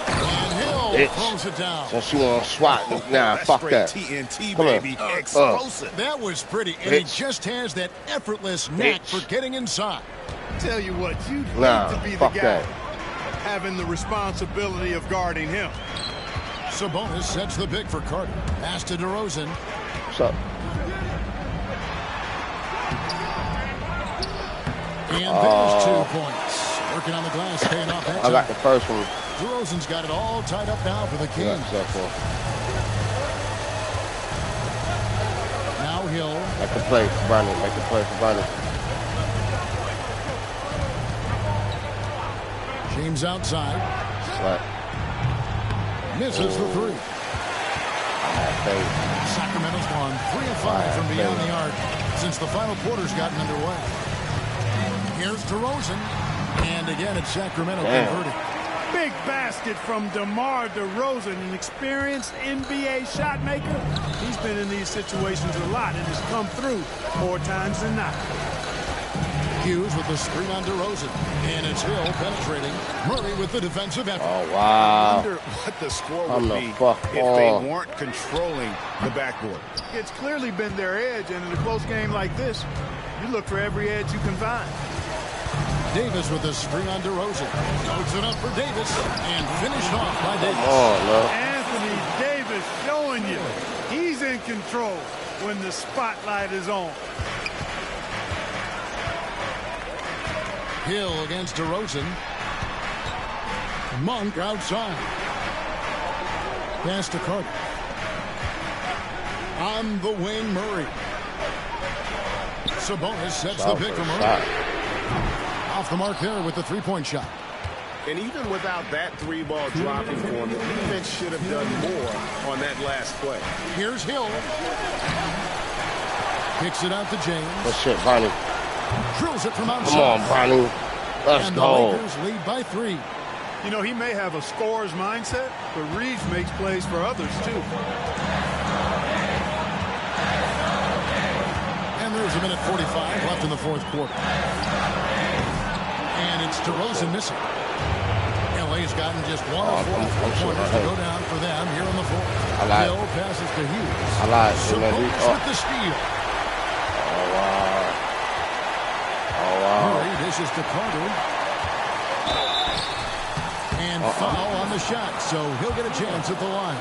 And Hill throws it down. Since you want to swat, nah, fuck that. TNT, baby. Explosive. That was pretty. And he just has that effortless knack for getting inside. Tell you what, you'd love to be the guy that. having the responsibility of guarding him. Sabonis sets the pick for Carter. Pass to DeRozan. What's up? And there's 2 points. Working on the glass, paying off that I got the first one. DeRozan's got it all tied up now for the Kings. Now Hill. Make a play for Bronny. Make a play for Bronny. James outside. Slap. Misses the three. Sacramento's gone 3 of 5 from beyond the arc since the final quarter's gotten underway. Here's DeRozan. And again, it's Sacramento converting. Big basket from DeMar DeRozan, an experienced NBA shot maker. He's been in these situations a lot and has come through more times than not. Hughes with the screen on DeRozan. And it's Hill penetrating. Murray with the defensive effort. Oh, wow. I wonder what the score would be if they weren't controlling the backboard. It's clearly been their edge, and in a close game like this, you look for every edge you can find. Davis with the screen on DeRozan. Loads it up for Davis and finished off by Davis. Oh, no. Anthony Davis showing you he's in control when the spotlight is on. Hill against DeRozan. Monk outside. Pass to Carter. On the wing, Murray. Sabonis sets the pick for Murray. Off the mark there with the three-point shot. And even without that three-ball dropping for him, the defense should have done more on that last play. Here's Hill. Kicks it out to James. Good shit, Bronny. Drills it from outside. Come on, Bronny. Let's and go. The Lakers lead by 3. You know, he may have a scorer's mindset, but Reeves makes plays for others, too. And there's a minute 45 left in the fourth quarter. And it's DeRozan missing. LA's gotten just 1 of 4 pointers to go down for them here in the fourth. Hill passes to Hughes. Sabonis with the steal. Oh, wow. Oh, wow. Murray dishes to Carter. And foul on the shot, so he'll get a chance at the line.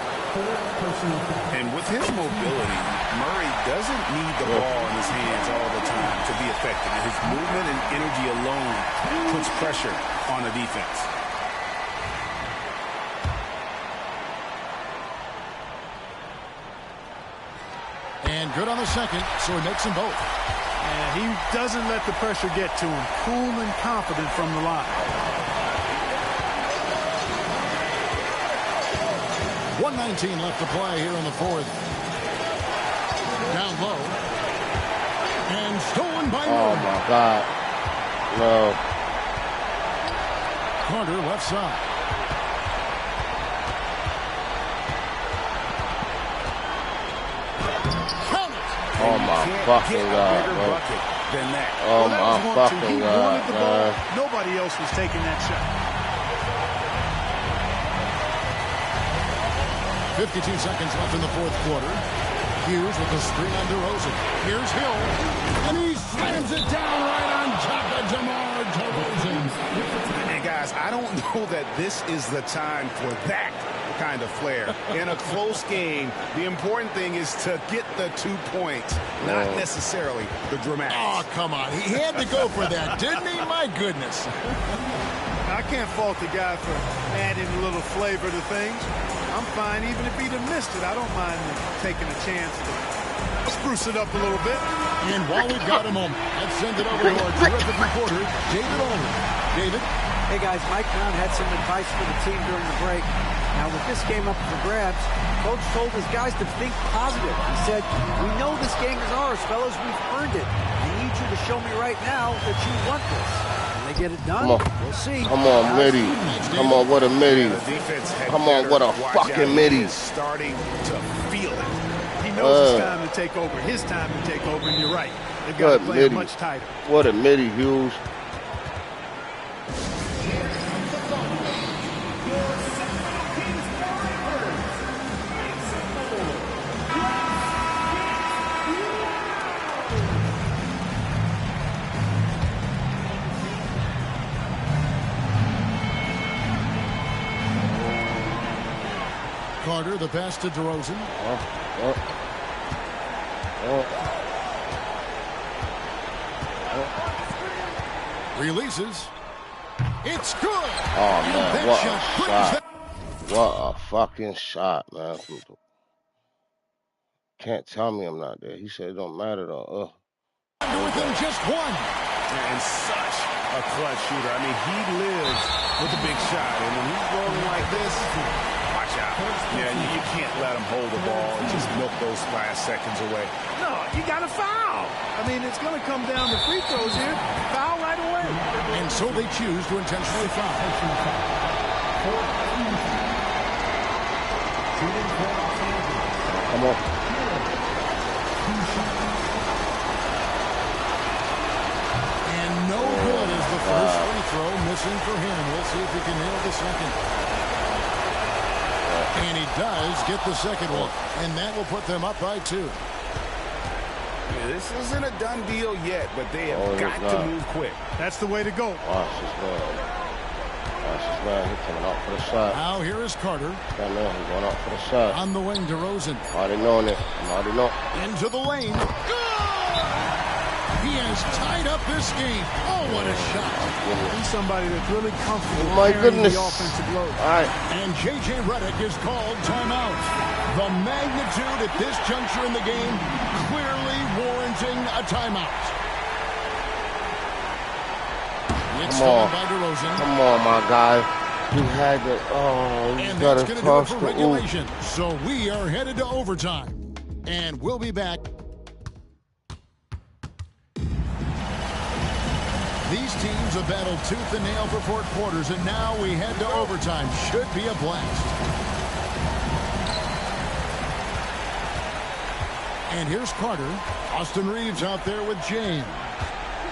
And with his mobility, Murray doesn't need the ball in his hands all the time to be effective. His movement and energy alone puts pressure on the defense. And good on the second, so he makes them both. And he doesn't let the pressure get to him. Cool and confident from the line. 1:19 left to play here in the fourth. Down low. And stolen by Murray. Oh, my God. No. Carter left side. Oh, my fucking God, bro. Oh, my fucking God, man. Nobody else was taking that shot. 52 seconds left in the fourth quarter. Hughes with the screen on DeRozan. Here's Hill. And he slams it down right on top of DeMar DeRozan. And guys, I don't know that this is the time for that kind of flair. In a close game, the important thing is to get the 2 points, not necessarily the dramatics. Oh, come on. He had to go for that, didn't he? My goodness. I can't fault the guy for adding a little flavor to things. I'm fine even if he'd have missed it. I don't mind taking a chance to spruce it up a little bit. And while we've got a moment, let's send it over to our terrific reporter, David Olney. David? Hey, guys, Mike Brown had some advice for the team during the break. Now, with this game up for grabs, Coach told his guys to think positive. He said, we know this game is ours, fellas. We've earned it. I need you to show me right now that you want this. And they get it done? Come on. We'll see. Come on, midi. Come on, what a midi. Come on, what a fucking midi. Starting to feel it. He knows it's time to take over. His time to take over, and you're right. They've got to play it much tighter. What a midi, Hughes. Carter, the pass to DeRozan. Releases. It's good. Oh, man, what a shot. What a fucking shot, man. Can't tell me I'm not there. He said it don't matter, though. Within just one. And such a clutch shooter. I mean, he lives with a big shot. And when he's rolling like this, watch out. Yeah, you can't let him hold the ball and just milk those last seconds away. No, you got to foul. I mean, it's going to come down to free throws here. Foul right away. And so they choose to intentionally foul. Come on. And no good is the first free throw missing for him. We'll see if he can nail the second. And he does get the second one. And that will put them up by 2. Yeah, this isn't a done deal yet, but they have got to move quick. That's the way to go. Watch this man. He's coming out for the shot. Now here is Carter. He's going out for the shot. On the wing, DeRozan. Already knowing it. Already know. Into the lane. He has tied up this game. Oh, what a shot. He's somebody that's really comfortable carrying the offensive load. All right. And J.J. Redick is called timeout. The magnitude at this juncture in the game clearly warranting a timeout. It's Come on. by DeRozan. Come on, my guy. You had to. Oh, you got to cross the regulation. So we are headed to overtime. And we'll be back. These teams have battled tooth and nail for 4 quarters, and now we head to overtime. Should be a blast. And here's Carter. Austin Reeves out there with James.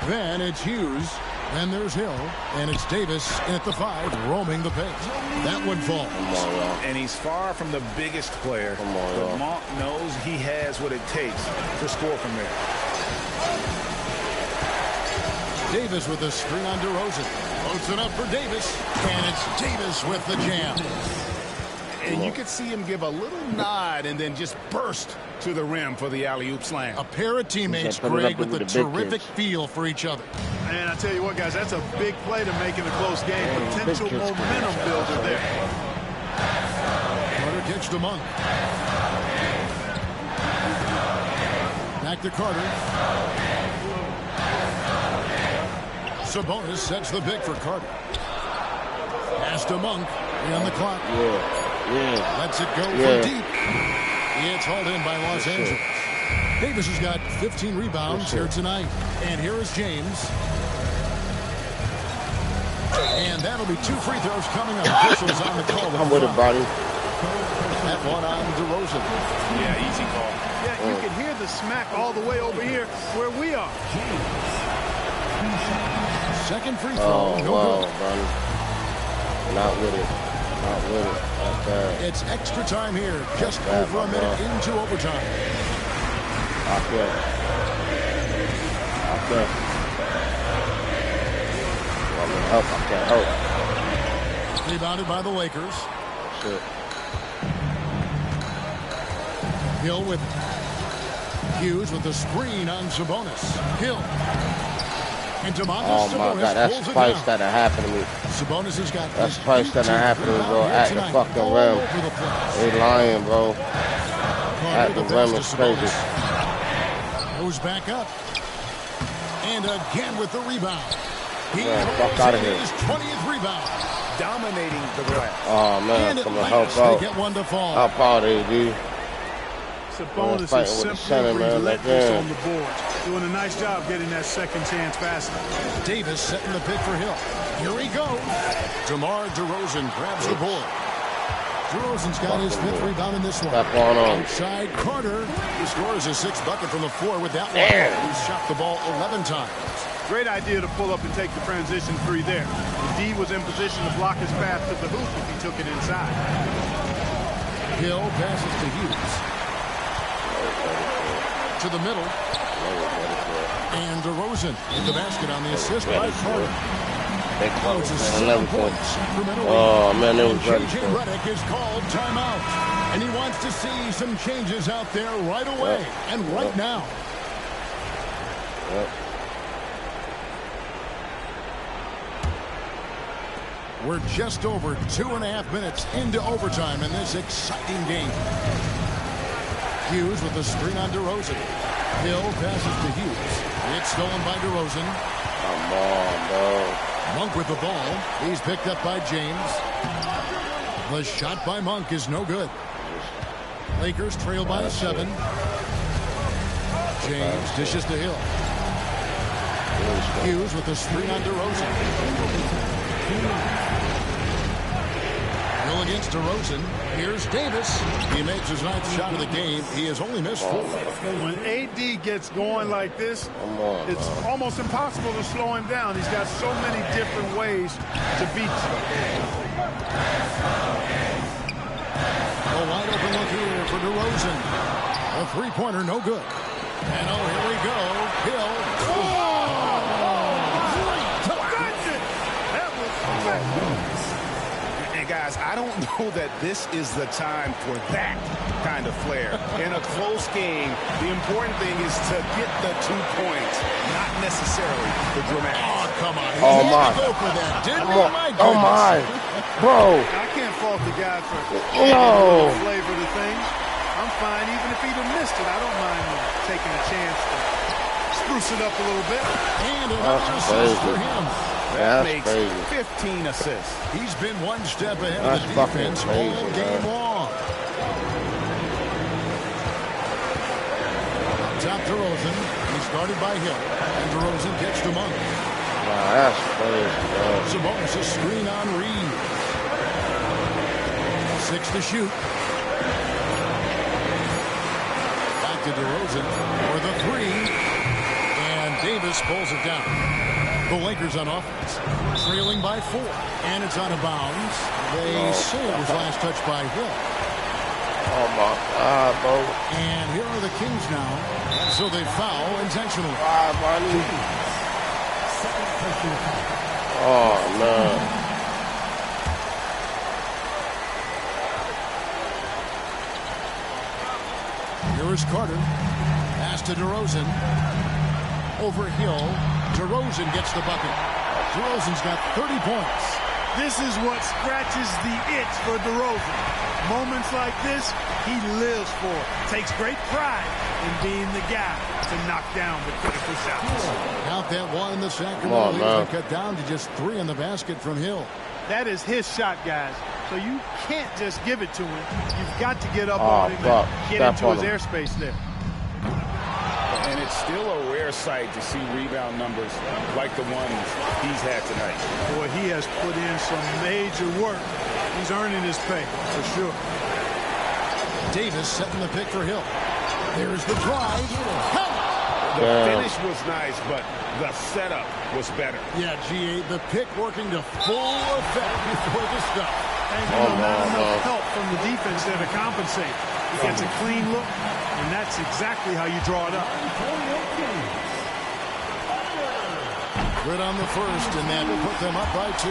Then it's Hughes. Then there's Hill. And it's Davis in at the 5, roaming the pace. That one falls. And he's far from the biggest player. But Monk knows he has what it takes to score from there. Davis with a screen on DeRozan. Loads it up for Davis. And it's Davis with the jam. And you could see him give a little nod and then just burst to the rim for the alley-oop slam. A pair of teammates, Greg, with a terrific feel for each other. And I tell you what, guys, that's a big play to make in a close game. Potential momentum builder there. Carter gets to Monk. Back to Carter. Sabonis sets the pick for Carter. Pass to Monk. On the clock. Yeah. Lets it go from deep. It's hauled in by Los Angeles. Davis has got 15 rebounds here tonight. And here is James. And that'll be 2 free throws coming up. Officials on the call. I'm with it, buddy. That one on DeRozan. Yeah, easy call. Yeah, you can hear the smack all the way over here where we are. Second free throw. No good. Buddy. Not with it. Not with it. That's bad. It's extra time here. Just over a minute into overtime. Okay. I can't help. Rebounded by the Lakers. Shit. Hill with Hughes with the screen on Sabonis. Hill. And Domantas Oh my God, that's twice that happened to me. Sabonis has got that's twice that happened to me, bro. At the fucking rim. They lying, bro. At the rim is crazy. Goes back up. And again with the rebound. He fuck out of here. His 20th rebound. Dominating the glass. Oh man, I'm gonna help out. They get one to fall. Help out, AD. Sabonis is simply relentless on the boards. Doing a nice job getting that second chance basket. Davis setting the pick for Hill. Here he goes. DeMar DeRozan grabs the board. DeRozan's got his 5th rebound in this one. Outside Carter. He scores his 6th bucket from the floor with that one. He's shot the ball 11 times. Great idea to pull up and take the transition 3 there. D was in position to block his path to the hoop if he took it inside. Hill passes to Hughes. To the middle. And DeRozan in the basket on the assist by Carter. Oh, man, it was ready. J.J. Redick is called timeout. And he wants to see some changes out there right away and right now. We're just over 2.5 minutes into overtime in this exciting game. Hughes with the screen on DeRozan. Hill passes to Hughes. It's stolen by DeRozan. Come on, bro. Monk with the ball. He's picked up by James. The shot by Monk is no good. Lakers trail by 7. James dishes to Hill. Hughes with the screen on DeRozan. Hill against DeRozan. Here's Davis. He makes his 9th shot of the game. He has only missed 4. When AD gets going like this, it's almost impossible to slow him down. He's got so many different ways to beat you. A wide open look here for DeRozan. A 3-pointer, no good. And here we go. Hill. And guys, I don't know that this is the time for that kind of flair. In a close game, the important thing is to get the 2 points, not necessarily the dramatic. Oh, come on. Oh, my. Go for that, didn't Oh, my my. Bro. I can't fault the guy for flavor to things. I'm fine even if he'd have missed it. I don't mind taking a chance to spruce it up a little bit. And another assist for him. That makes 15 assists. He's been one step ahead of the defense all game long. Top DeRozan. He's guarded by Hill. And DeRozan gets to Monk. Wow, that's crazy, bro. Sabonis a screen on Reed. 6 to shoot. Back to DeRozan for the 3. And Davis pulls it down. The Lakers on offense, trailing by 4, and it's out of bounds. They say it was last touched by Hill. Oh, my God, bro. And here are the Kings now, so they foul intentionally. Oh, man. Here is Carter. Pass to DeRozan. Over Hill. DeRozan gets the bucket. DeRozan's got 30 points. This is what scratches the itch for DeRozan. Moments like this, he lives for. Takes great pride in being the guy to knock down the critical shots. Count that one in the Sacramento Leafs are cut down to just 3 in the basket from Hill. That is his shot, guys. So you can't just give it to him. You've got to get up on him and get into his airspace there. And it's still a rare sight to see rebound numbers like the ones he's had tonight. Boy, he has put in some major work. He's earning his pay, for sure. Davis setting the pick for Hill. There's the drive. The finish was nice, but the setup was better. Yeah, G.A., the pick working to full effect before the stop. And not enough help from the defense there to compensate. He gets a clean look, and that's exactly how you draw it up. Good on the first, and that will put them up by 2.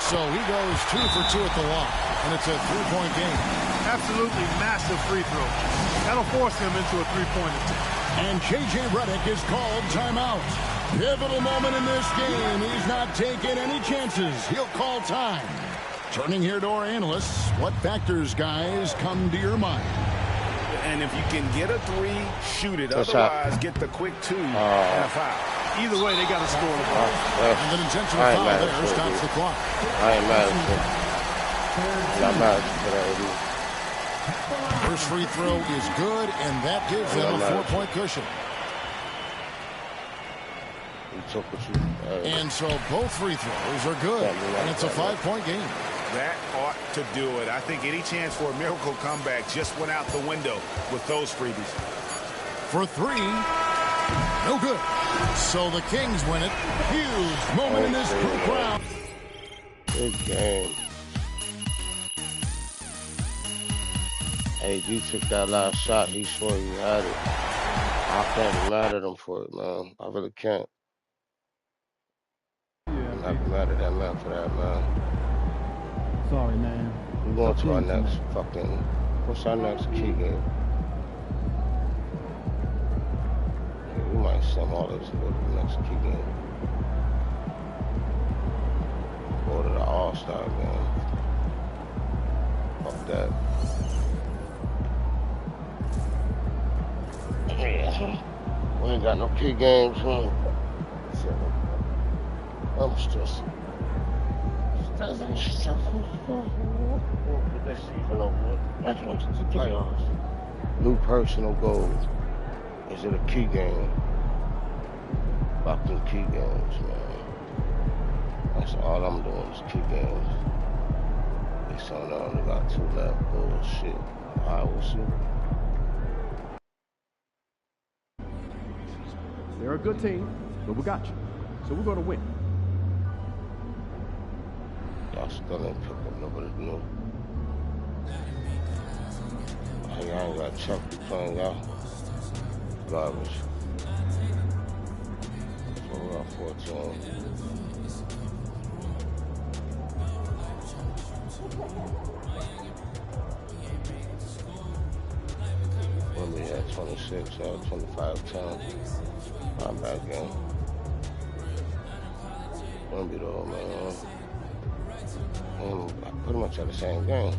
So he goes 2 for 2 at the line, and it's a 3-point game. Absolutely massive free throw. That'll force him into a 3-point attempt. And J.J. Redick is called timeout. Pivotal moment in this game. He's not taking any chances. He'll call time. Turning here to our analysts, what factors, guys, come to your mind? And if you can get a 3, shoot it. Otherwise, get the quick 2 and a foul. Either way, they got to score the ball. And an intentional foul there stops the clock. I ain't mad at you. I'm not mad at you. First free throw is good, and that gives them a 4-point cushion. And so both free throws are good, and it's a 5-point game. That ought to do it. I think any chance for a miracle comeback just went out the window with those freebies. For 3, no good. So the Kings win it. Huge moment in this group round. Good game. AD took that last shot. He swore he had it. I can't be mad at him for it, man. I really can't. I'm not mad at that man for that, man. Sorry, man. We're going to our next fucking... What's our next key game? Yeah, we might send all this to go to the next key game. Go to the All-Star game. Fuck that. Yeah. We ain't got no key games, huh? I'm stressed. New personal goal. Is it a key game? Fucking key games, man. That's all I'm doing is key games. They saw I only got 2 left. Bullshit. I will see. They're a good team, but we got you. So we're going to win. Y'all still ain't pick up nobody new. Y'all ain't got Chuck playing y'all. Garbage. So we got 14. When we had 26, 25-10. I'm back in. Won't be the old man. Pretty much at the same game.